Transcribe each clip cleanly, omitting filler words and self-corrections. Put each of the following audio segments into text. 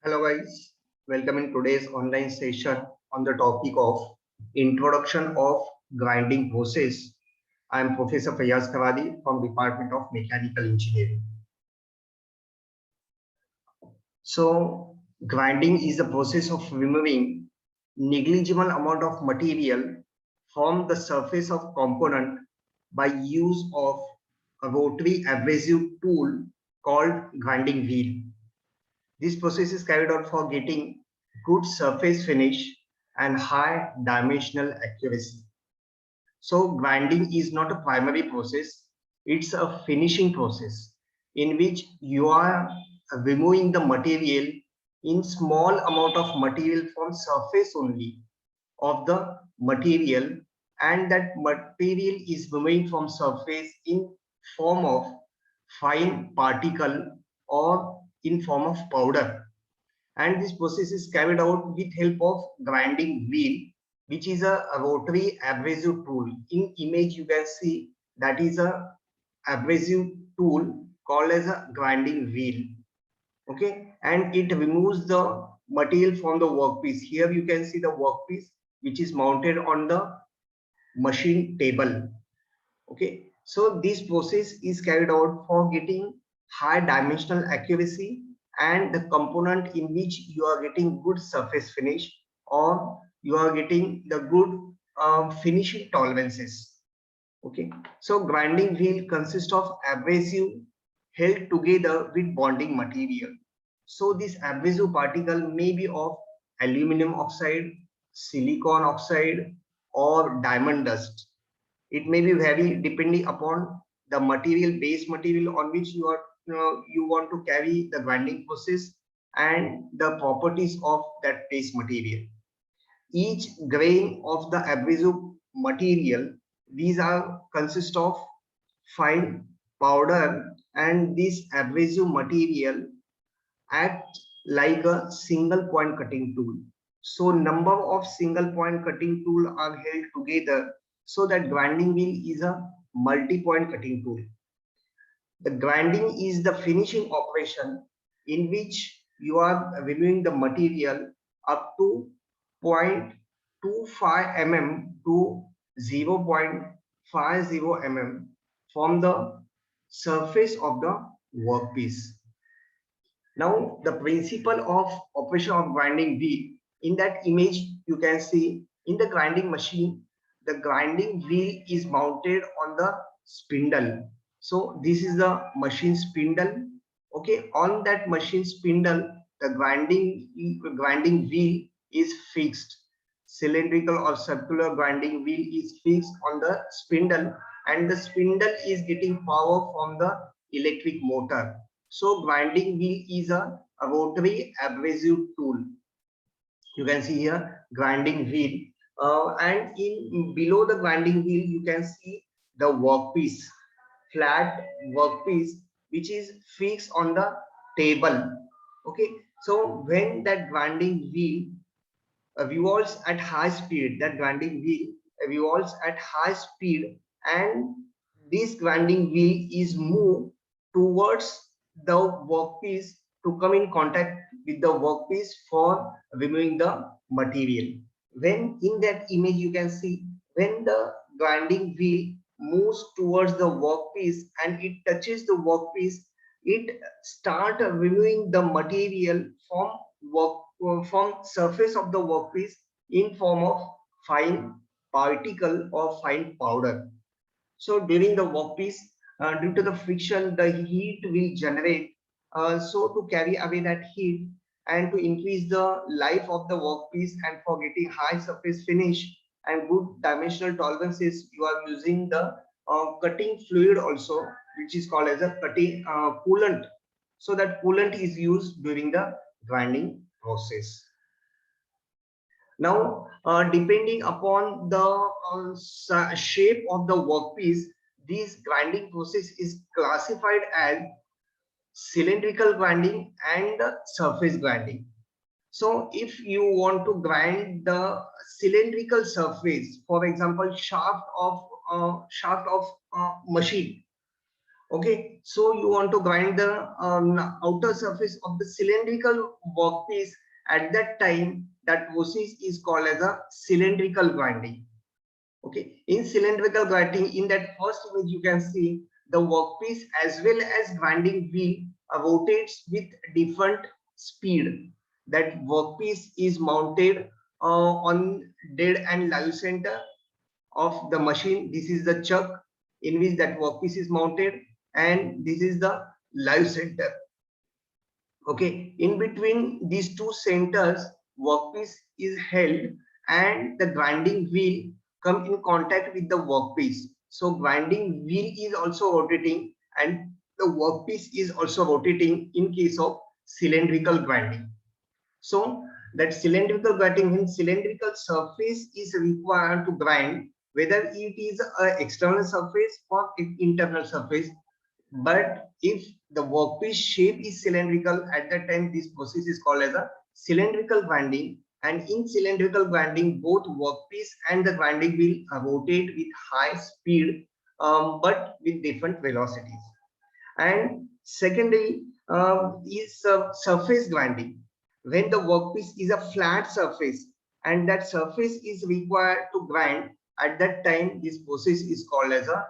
Hello guys, welcome in today's online session on the topic of introduction of grinding process. I am Professor Fayaz Kawadi from Department of Mechanical Engineering. So grinding is the process of removing negligible amount of material from the surface of component by use of a rotary abrasive tool called grinding wheel. This process is carried out for getting good surface finish and high dimensional accuracy. So grinding is not a primary process, it's a finishing process in which you are removing the material in small amount of material from surface only of the material, and that material is removing from surface in form of fine particle or in form of powder, and this process is carried out with help of grinding wheel, which is a rotary abrasive tool. In image you can see that is a abrasive tool called as a grinding wheel. Okay, and it removes the material from the workpiece. Here you can see the workpiece which is mounted on the machine table. Okay, so this process is carried out for getting high dimensional accuracy and the component in which you are getting good surface finish, or you are getting the good finishing tolerances. Okay, so grinding wheel consists of abrasive held together with bonding material. So this abrasive particle may be of aluminum oxide, silicon oxide, or diamond dust. It may be vary depending upon the material, base material on which you want to carry the grinding process and the properties of that base material. Each grain of the abrasive material, these are consist of fine powder, and this abrasive material act like a single point cutting tool. So number of single point cutting tool are held together, so that grinding wheel is a multi-point cutting tool. The grinding is the finishing operation in which you are removing the material up to 0.25 mm to 0.50 mm from the surface of the workpiece. Now, the principle of operation of grinding wheel, in that image, you can see in the grinding machine, the grinding wheel is mounted on the spindle. So this is the machine spindle. Okay, on that machine spindle, the grinding wheel is fixed. Cylindrical or circular grinding wheel is fixed on the spindle, and the spindle is getting power from the electric motor. So grinding wheel is a rotary abrasive tool. You can see here grinding wheel, and in below the grinding wheel you can see the workpiece, flat workpiece, which is fixed on the table. Okay, so when that grinding wheel revolves at high speed, that grinding wheel revolves at high speed, and this grinding wheel is moved towards the workpiece to come in contact with the workpiece for removing the material. When in that image you can see, when the grinding wheel moves towards the workpiece and it touches the workpiece, it start removing the material from work from surface of the workpiece in form of fine particle or fine powder. So during the workpiece, due to the friction, the heat will generate. So to carry away that heat and to increase the life of the workpiece and for getting high surface finish and good dimensional tolerances, you are using the cutting fluid also, which is called as a cutting coolant. So that coolant is used during the grinding process. Now, depending upon the shape of the workpiece, this grinding process is classified as cylindrical grinding and surface grinding. So if you want to grind the cylindrical surface, for example, shaft of machine, Okay, so you want to grind the outer surface of the cylindrical workpiece. At that time, that process is called as a cylindrical grinding. Okay, in cylindrical grinding, in that first image you can see the workpiece as well as grinding wheel rotates with different speed. That workpiece is mounted on dead and live center of the machine. This is the chuck in which that workpiece is mounted, and this is the live center. Okay, in between these two centers, workpiece is held and the grinding wheel come in contact with the workpiece. So grinding wheel is also rotating and the workpiece is also rotating in case of cylindrical grinding. So that cylindrical grinding means cylindrical surface is required to grind, whether it is an external surface or internal surface. But if the workpiece shape is cylindrical, at that time this process is called as a cylindrical grinding. And in cylindrical grinding, both workpiece and the grinding wheel rotate with high speed, but with different velocities. And secondly is surface grinding. When the workpiece is a flat surface and that surface is required to grind, at that time this process is called as a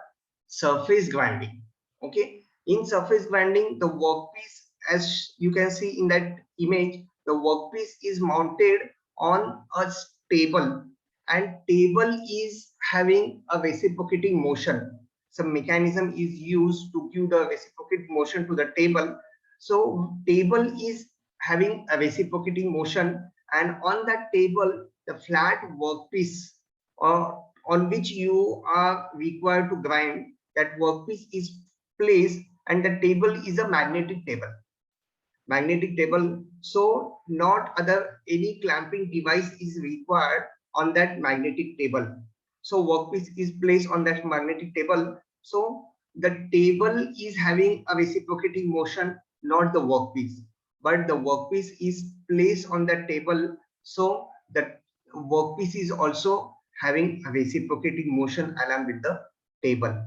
surface grinding. Okay, in surface grinding, the workpiece, as you can see in that image, the workpiece is mounted on a table, and table is having a reciprocating motion. Some mechanism is used to give the reciprocating motion to the table. So table is having a reciprocating motion, and on that table the flat workpiece uh, on which you are required to grind, that workpiece is placed, and the table is a magnetic table. So not other any clamping device is required on that magnetic table. So workpiece is placed on that magnetic table. So the table is having a reciprocating motion, not the workpiece, but the workpiece is placed on that table. So the workpiece is also having a reciprocating motion along with the table.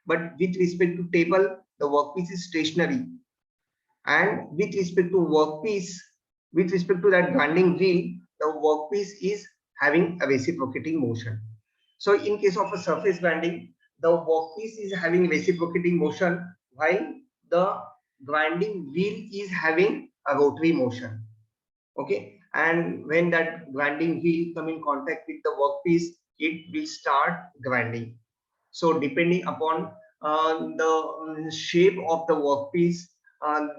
But with respect to table, the workpiece is stationary, and with respect to workpiece, with respect to that grinding wheel, the workpiece is having a reciprocating motion. So in case of a surface grinding, the workpiece is having reciprocating motion while the grinding wheel is having a rotary motion. Okay, and when that grinding wheel come in contact with the workpiece, it will start grinding. So depending upon the shape of the workpiece,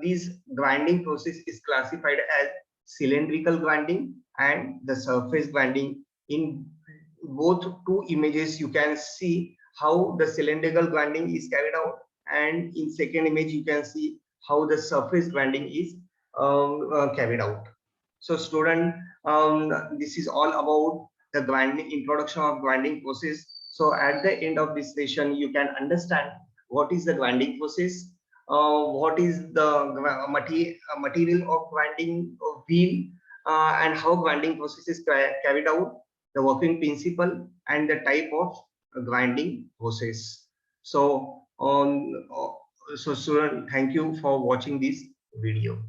this grinding process is classified as cylindrical grinding and the surface grinding. In both two images, you can see how the cylindrical grinding is carried out, and in second image, you can see how the surface grinding is carried out. So student, this is all about the grinding, introduction of grinding process. So at the end of this session, you can understand what is the grinding process, what is the material of grinding wheel, and how grinding process is carried out, the working principle, and the type of grinding process. So, so student, thank you for watching this video.